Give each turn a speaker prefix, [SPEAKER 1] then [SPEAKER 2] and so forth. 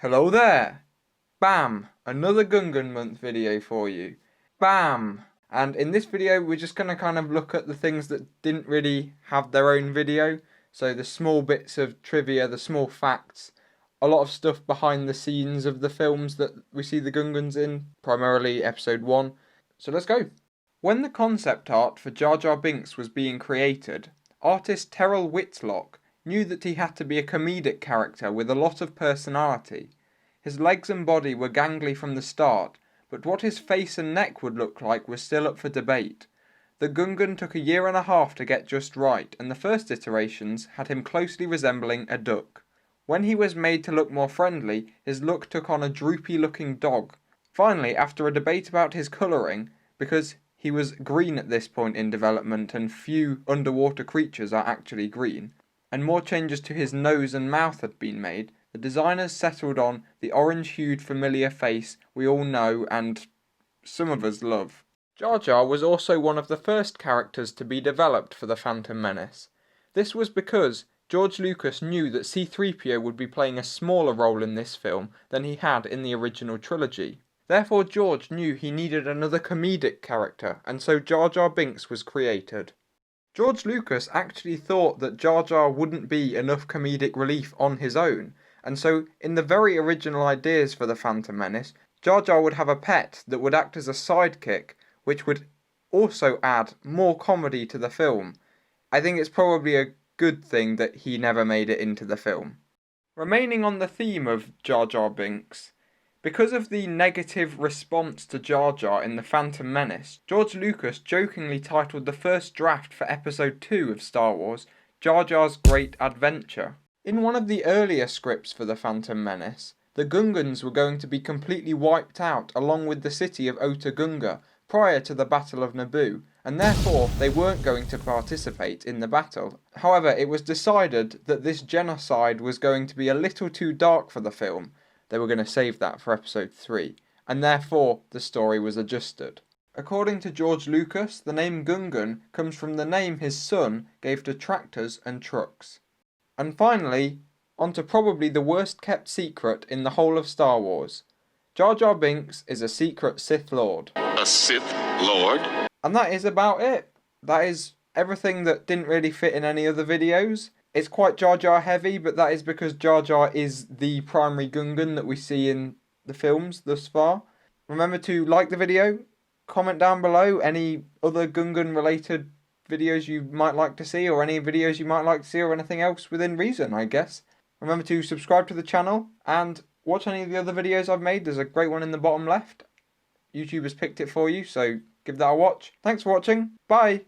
[SPEAKER 1] Hello there! Bam! Another Gungan month video for you. Bam! And in this video we're just going to kind of look at the things that didn't really have their own video. So the small bits of trivia, the small facts, a lot of stuff behind the scenes of the films that we see the Gungans in, primarily episode 1. So let's go! When the concept art for Jar Jar Binks was being created, artist Terrell Whitlock knew that he had to be a comedic character with a lot of personality. His legs and body were gangly from the start, but what his face and neck would look like was still up for debate. The Gungan took a year and a half to get just right, and the first iterations had him closely resembling a duck. When he was made to look more friendly, his look took on a droopy-looking dog. Finally, after a debate about his colouring, because he was green at this point in development and few underwater creatures are actually green, and more changes to his nose and mouth had been made, the designers settled on the orange-hued familiar face we all know and some of us love. Jar Jar was also one of the first characters to be developed for the Phantom Menace. This was because George Lucas knew that C-3PO would be playing a smaller role in this film than he had in the original trilogy. Therefore George knew he needed another comedic character, and so Jar Jar Binks was created. George Lucas actually thought that Jar Jar wouldn't be enough comedic relief on his own, and so in the very original ideas for the Phantom Menace, Jar Jar would have a pet that would act as a sidekick, which would also add more comedy to the film. I think it's probably a good thing that he never made it into the film. Remaining on the theme of Jar Jar Binks, because of the negative response to Jar Jar in The Phantom Menace, George Lucas jokingly titled the first draft for Episode 2 of Star Wars, Jar Jar's Great Adventure. In one of the earlier scripts for The Phantom Menace, the Gungans were going to be completely wiped out along with the city of Ota Gunga prior to the Battle of Naboo, and therefore they weren't going to participate in the battle. However, it was decided that this genocide was going to be a little too dark for the film. They were going to save that for episode 3, and therefore the story was adjusted. According to George Lucas, the name Gungan comes from the name his son gave to tractors and trucks. And finally, onto probably the worst kept secret in the whole of Star Wars. Jar Jar Binks is a secret Sith Lord.
[SPEAKER 2] A Sith Lord?
[SPEAKER 1] And that is about it. That is everything that didn't really fit in any other videos. It's quite Jar Jar heavy, but that is because Jar Jar is the primary Gungan that we see in the films thus far. Remember to like the video, comment down below any other Gungan related videos you might like to see, or any videos you might like to see, or anything else within reason, I guess. Remember to subscribe to the channel and watch any of the other videos I've made. There's a great one in the bottom left. YouTube has picked it for you, so give that a watch. Thanks for watching. Bye!